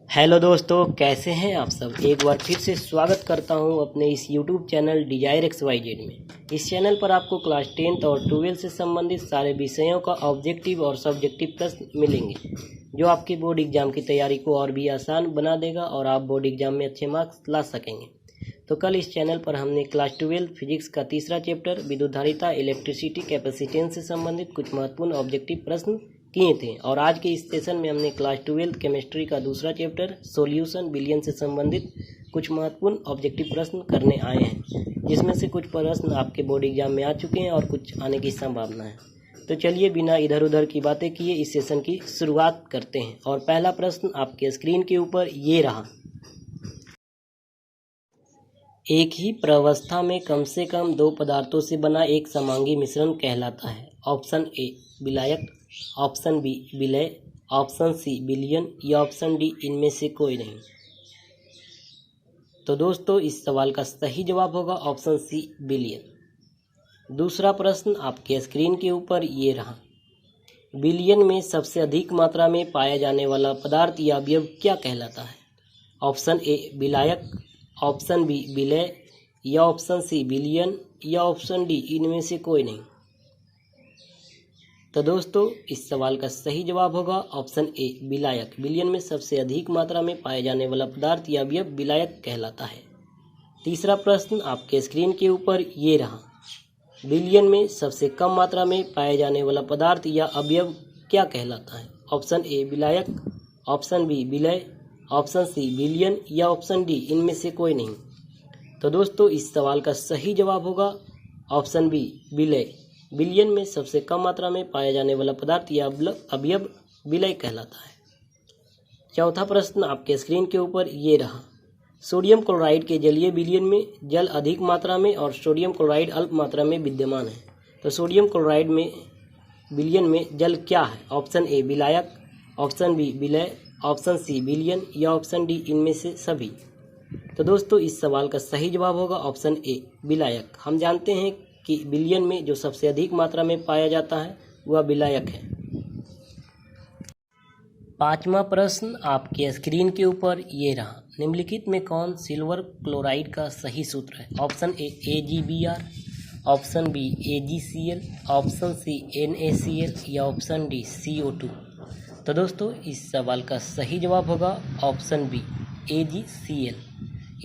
Hello दोस्तों, कैसे हैं आप सब। एक बार फिर से स्वागत करता हूं अपने इस यूट्यूब चैनल डिजायर XYZ में। इस चैनल पर आपको क्लास 10th और 12 से संबंधित सारे विषयों का ऑब्जेक्टिव और सब्जेक्टिव प्रश्न मिलेंगे, जो आपके बोर्ड एग्जाम की तैयारी को और भी आसान बना देगा और आप बोर्ड एग्जाम में अच्छे मार्क्स ला सकेंगे। तो कल इस चैनल पर हमने क्लास 12 फिजिक्स का तीसरा चैप्टर विद्युतधारिता इलेक्ट्रिसिटी कैपेसिटेंस से संबंधित कुछ महत्वपूर्ण ऑब्जेक्टिव प्रश्न किए थे, और आज के इस सेशन में हमने क्लास 12 केमिस्ट्री का दूसरा चैप्टर सॉल्यूशन बिलियन से संबंधित कुछ महत्वपूर्ण ऑब्जेक्टिव प्रश्न करने आए हैं, जिसमें से कुछ प्रश्न आपके बोर्ड एग्जाम में आ चुके हैं और कुछ आने की संभावना है। तो चलिए बिना इधर उधर की बातें किए इस सेशन की शुरुआत करते हैं। और पहला प्रश्न आपके स्क्रीन के ऊपर ये रहा। एक ही प्रवस्था में कम से कम दो पदार्थों से बना एक समांगी मिश्रण कहलाता है। ऑप्शन ए विलायक, ऑप्शन बी विलय, ऑप्शन सी विलयन या ऑप्शन डी इनमें से कोई नहीं। तो दोस्तों इस सवाल का सही जवाब होगा ऑप्शन सी विलयन। दूसरा प्रश्न आपके स्क्रीन के ऊपर ये रहा। विलयन में सबसे अधिक मात्रा में पाया जाने वाला पदार्थ या अवयव क्या कहलाता है। ऑप्शन ए विलायक, ऑप्शन बी विलय या ऑप्शन सी विलयन या ऑप्शन डी इनमें से कोई नहीं। तो दोस्तों इस सवाल का सही जवाब होगा ऑप्शन ए विलायक। विलयन में सबसे अधिक मात्रा में पाए जाने वाला पदार्थ या अवयव विलायक कहलाता है। तीसरा प्रश्न आपके स्क्रीन के ऊपर ये रहा। विलयन में सबसे कम मात्रा में पाए जाने वाला पदार्थ या अवयव क्या कहलाता है। ऑप्शन ए विलायक, ऑप्शन बी विलय, ऑप्शन सी विलयन या ऑप्शन डी इनमें से कोई नहीं। तो दोस्तों इस सवाल का सही जवाब होगा ऑप्शन बी विलय। विलयन में सबसे कम मात्रा में पाया जाने वाला पदार्थ या अवयव विलय कहलाता है। चौथा प्रश्न आपके स्क्रीन के ऊपर ये रहा। सोडियम क्लोराइड के जलीय विलयन में जल अधिक मात्रा में और सोडियम क्लोराइड अल्प मात्रा में विद्यमान है। तो सोडियम क्लोराइड में विलयन में जल क्या है। ऑप्शन ए विलायक, ऑप्शन बी विलय, ऑप्शन सी विलयन या ऑप्शन डी इनमें से सभी। तो दोस्तों इस सवाल का सही जवाब होगा ऑप्शन ए विलायक। हम जानते हैं कि विलयन में जो सबसे अधिक मात्रा में पाया जाता है वह विलायक है। पांचवा प्रश्न आपके स्क्रीन के ऊपर ये रहा। निम्नलिखित में कौन सिल्वर क्लोराइड का सही सूत्र है। Option A AgBr, option B AgCl, option C NaCl या ऑप्शन डी CO2। तो दोस्तों इस सवाल का सही जवाब होगा option B AgCl।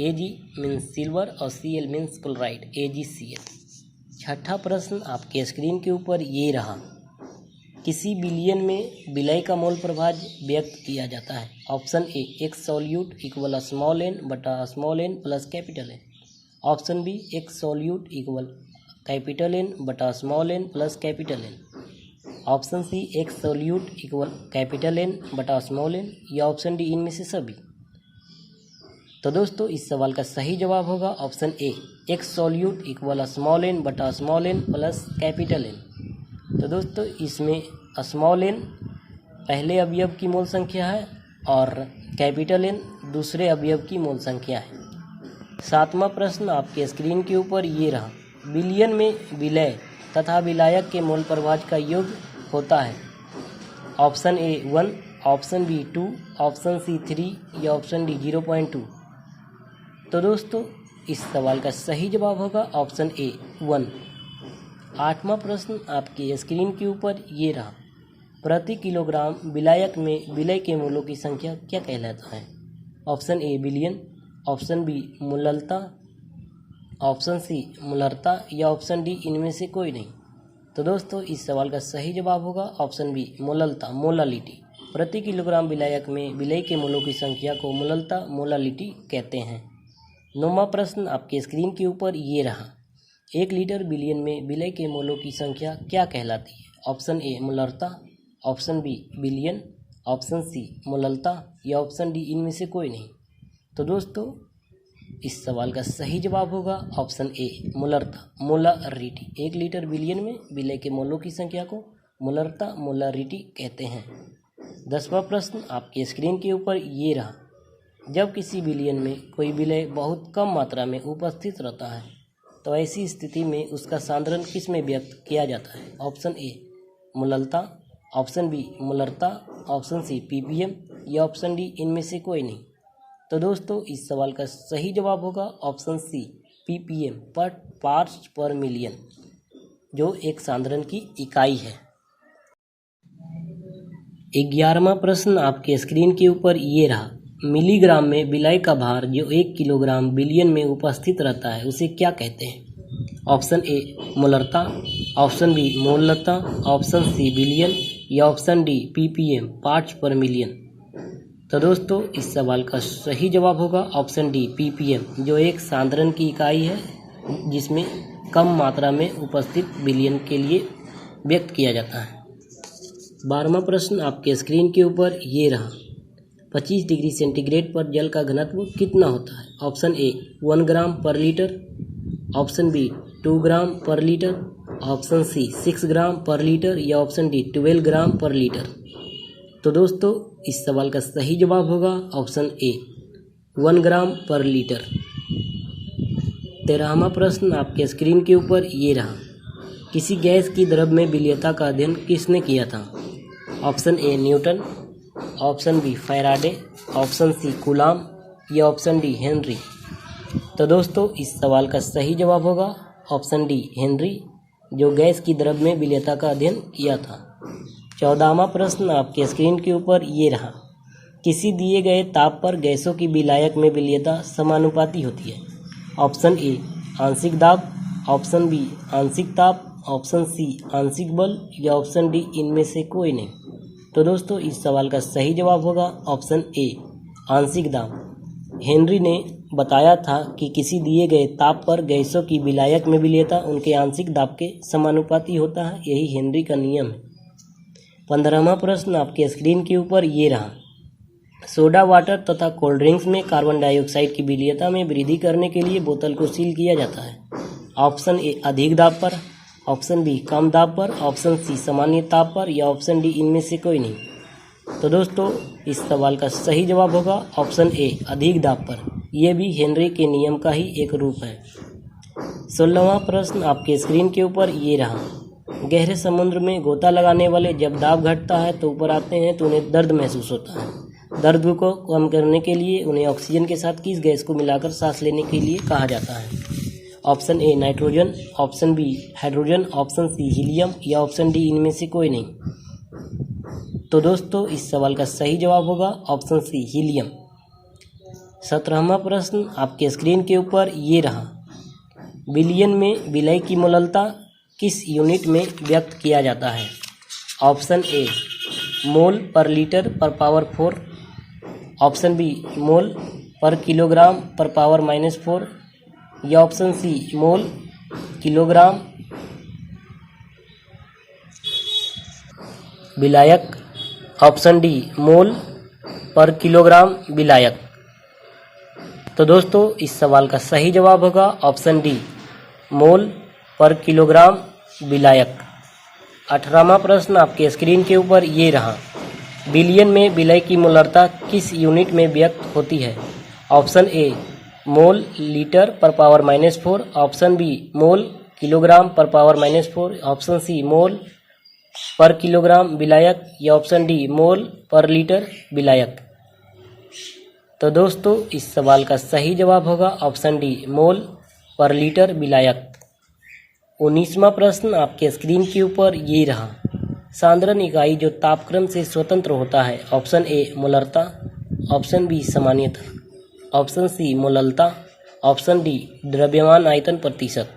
Ag means silver और Cl मीन्स क्लोराइड, AgCl। छठा प्रश्न आपके स्क्रीन के ऊपर ये रहा। किसी विलयन में विलय का मोल प्रभाव व्यक्त किया जाता है। ऑप्शन ए एक सॉल्यूट इक्वल स्मॉल n बटा small n plus capital N, option B एक सॉल्यूट इक्वल कैपिटल N बटा small n plus capital N, option C एक सॉल्यूट इक्वल कैपिटल N बटा स्मॉल n या ऑप्शन डी इनमें से सभी। तो दोस्तों इस सवाल का सही जवाब होगा ऑप्शन ए एक सॉल्यूट इक्वल स्मॉल n बटा small n plus capital N। तो दोस्तों इसमें स्मॉल n पहले अवयव की मोल संख्या है और कैपिटल N दूसरे अवयव की मोल संख्या है। सातवां प्रश्न आपके स्क्रीन के ऊपर ये रहा। विलयन में विलय तथा विलायक के मोल प्रभाव का योग होता है। Option A 1, option B 2, option C 3 या ऑप्शन डी 0.2। तो दोस्तों इस सवाल का सही जवाब होगा ऑप्शन ए 1। आठवां प्रश्न आपके स्क्रीन के ऊपर ये रहा। प्रति किलोग्राम विलायक में विलय के मोलों की संख्या क्या कहलाता है। ऑप्शन ए विलयन, ऑप्शन बी मोललता, ऑप्शन सी मोलरता या ऑप्शन डी इनमें से कोई नहीं। तो दोस्तों इस सवाल का सही जवाब होगा ऑप्शन बी मोललता, मोलालिटी। प्रति किलोग्राम विलायक में विलय के मोलों की संख्या को मोललता, मोलालिटी कहते हैं। नौवां प्रश्न आपके स्क्रीन के ऊपर ये रहा। 1 लीटर विलयन में विलय के मोलों की संख्या क्या कहलाती है। ऑप्शन ए मोलरता, ऑप्शन बी विलयन, ऑप्शन सी मोललता या ऑप्शन डी इनमें से कोई नहीं। तो दोस्तों इस सवाल का सही जवाब होगा ऑप्शन ए मोलरता, मोलारिटी। 1 लीटर विलयन में विलय के मोलों की संख्या को मोलरता, मोलारिटी कहते हैं। 10वां प्रश्न आपके स्क्रीन के ऊपर ये रहा। जब किसी विलयन में कोई विलय बहुत कम मात्रा में उपस्थित रहता है तो ऐसी स्थिति में उसका सांद्रण किस में व्यक्त किया जाता है। ऑप्शन ए मोललता, ऑप्शन बी मोलरता, ऑप्शन सी ppm या ऑप्शन डी इनमें से कोई नहीं। तो दोस्तों इस सवाल का सही जवाब होगा ऑप्शन सी ppm पर पार्ट्स पर मिलियन, जो एक सांद्रण की इकाई है। 11वां प्रश्न आपके स्क्रीन के ऊपर ये रहा। मिलीग्राम में विलय का भार जो 1 किलोग्राम बिलियन में उपस्थित रहता है उसे क्या कहते हैं? ऑप्शन ए मोलरता, ऑप्शन बी मोलता, ऑप्शन सी बिलियन या option D ppm parts per million. तो दोस्तों इस सवाल का सही जवाब होगा ऑप्शन डी ppm, जो एक सांद्रण की इकाई है जिसमें कम मात्रा में उपस्थित बिलियन के लिए व्यक्त किया जाता है। 12वां प्रश्न आपके स्क्रीन के ऊपर ये रहा। 25 डिग्री सेंटीग्रेड पर जल का घनत्व कितना होता है? Option A 1 gram per litre, option B 2 gram per litre, option C 6 gram per litre या ऑप्शन डी 12 ग्राम पर लीटर। तो दोस्तों इस सवाल का सही जवाब होगा option A 1 gram per litre. 13वां प्रश्न आपके स्क्रीन के ऊपर ये रहा। किसी गैस की द्रव में विलयता का अध्ययन किसने किया था? Option A Newton, option B Faraday, option C Coulomb या ऑप्शन डी हेनरी। तो दोस्तों इस सवाल का सही जवाब होगा ऑप्शन डी हेनरी, जो गैस की द्रव में विलयता का अध्ययन किया था। 14वां प्रश्न आपके स्क्रीन के ऊपर ये रहा। किसी दिए गए ताप पर गैसों की विलायक में विलयता समानुपाती होती है? ऑप्शन ए आंशिक दाब, ऑप्शन बी आंशिक ताप, ऑप्शन सी आंशिक बल या ऑप्शन डी इनमें से कोई नहीं। तो दोस्तों इस सवाल का सही जवाब होगा ऑप्शन ए आंशिक दाब। हेनरी ने बताया था कि किसी दिए गए ताप पर गैसों की विलायक में विलयता उनके आंशिक दाब के समानुपाती होता है, यही हेनरी का नियम है। 15वां प्रश्न आपके स्क्रीन के ऊपर ये रहा। सोडा वाटर तथा कोल्ड ड्रिंक्स में कार्बन डाइऑक्साइड की विलयता में वृद्धि करने के लिए बोतल को सील किया जाता है। ऑप्शन ए अधिक दाब पर, ऑप्शन बी कम दाब पर, ऑप्शन सी सामान्य ताप पर या ऑप्शन डी इनमें से कोई नहीं। तो दोस्तों इस सवाल का सही जवाब होगा ऑप्शन ए अधिक दाब पर। यह भी हेनरी के नियम का ही एक रूप है। 16वां प्रश्न आपके स्क्रीन के ऊपर ये रहा। गहरे समुद्र में गोता लगाने वाले जब दाब घटता है तो ऊपर आते हैं तो उन्हें दर्द महसूस होता है। दर्द को कम करने के लिए उन्हें ऑक्सीजन के साथ किस गैस को मिलाकर सांस लेने के लिए कहा जाता है? Option A nitrogen, option B hydrogen, option C helium या ऑप्शन डी इनमें से कोई नहीं। तो दोस्तों इस सवाल का सही जवाब होगा ऑप्शन सी हीलियम। 17वां प्रश्न आपके स्क्रीन के ऊपर ये रहा। बिलियन में विलय की मोललता किस यूनिट में व्यक्त किया जाता है? ऑप्शन ए मोल पर लीटर पर पावर 4, ऑप्शन बी मोल पर किलोग्राम पर पावर -4 या ऑप्शन सी मोल किलोग्राम विलायक, ऑप्शन डी मोल पर किलोग्राम विलायक। तो दोस्तों इस सवाल का सही जवाब होगा ऑप्शन डी मोल पर किलोग्राम विलायक। 18वां प्रश्न आपके स्क्रीन के ऊपर ये रहा। बिलियन में विलय की मोलरता किस यूनिट में व्यक्त होती है? ऑप्शन ए मोल लीटर पर पावर -4, ऑप्शन बी मोल किलोग्राम पर पावर -4, ऑप्शन सी मोल पर किलोग्राम विलायक या ऑप्शन डी मोल पर लीटर विलायक। तो दोस्तों इस सवाल का सही जवाब होगा ऑप्शन डी मोल पर लीटर विलायक। 19वां प्रश्न आपके स्क्रीन के ऊपर ये रहा। सांद्रण इकाई जो तापक्रम से स्वतंत्र होता है? ऑप्शन ए मोलरता, ऑप्शन बी सामान्यता, ऑप्शन सी मोललता, ऑप्शन डी द्रव्यमान आयतन प्रतिशत।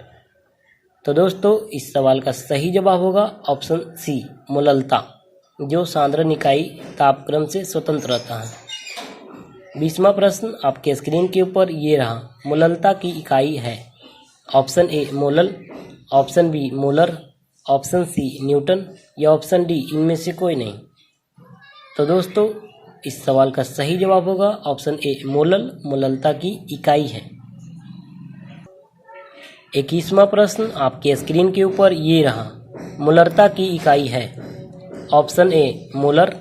तो दोस्तों इस सवाल का सही जवाब होगा ऑप्शन सी मोललता, जो सांद्रण इकाई तापक्रम से स्वतंत्र रहता है। 20वां प्रश्न आपके स्क्रीन के ऊपर ये रहा। मोललता की इकाई है? Option A molal, option B molar, option C newton या ऑप्शन डी इनमें से कोई नहीं। तो दोस्तों इस सवाल का सही जवाब होगा ऑप्शन ए मोलल, मोललता की इकाई है। 21वां प्रश्न आपके स्क्रीन के ऊपर ये रहा। मोलरता की इकाई है? Option A molar,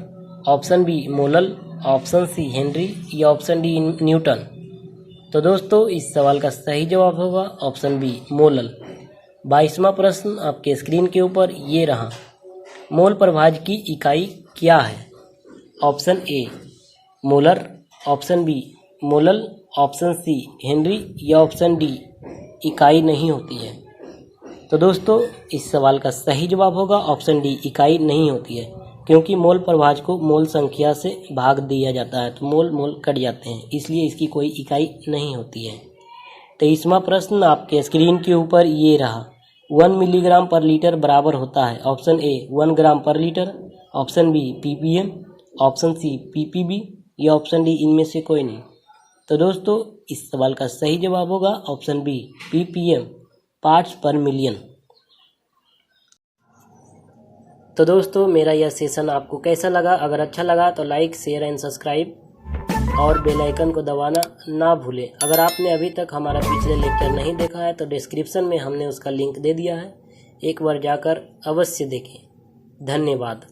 option B molal, option C Henry या ऑप्शन डी न्यूटन। तो दोस्तों इस सवाल का सही जवाब होगा ऑप्शन बी मोलल। 22वां प्रश्न आपके स्क्रीन के ऊपर ये रहा। मोल प्रभाज की इकाई क्या है? Option A molar, option B molal, option C Henry या ऑप्शन डी इकाई नहीं होती है। तो दोस्तों इस सवाल का सही जवाब होगा ऑप्शन डी, इकाई नहीं होती है, क्योंकि मोल प्रभाज को मोल संख्या से भाग दिया जाता है, तो मोल मोल कट जाते हैं, इसलिए इसकी कोई इकाई नहीं होती है। 23वां प्रश्न आपके स्क्रीन के ऊपर ये रहा, 1 मिलीग्राम पर लीटर बराबर होता है option A 1 gram per litre, option B ppm, option C ppb या ऑप्शन डी इनमें से कोई नहीं। तो दोस्तों इस सवाल का सही जवाब होगा option B ppm, parts per million. तो दोस्तों मेरा यह सेशन आपको कैसा लगा? अगर अच्छा लगा तो लाइक, शेयर एंड सब्सक्राइब और बेल आइकन को दबाना ना भूलें। अगर आपने अभी तक हमारा पिछले लेक्चर नहीं देखा है तो डिस्क्रिप्शन में हमने उसका लिंक दे दिया है, एक बार जाकर अवश्य देखें। धन्यवाद।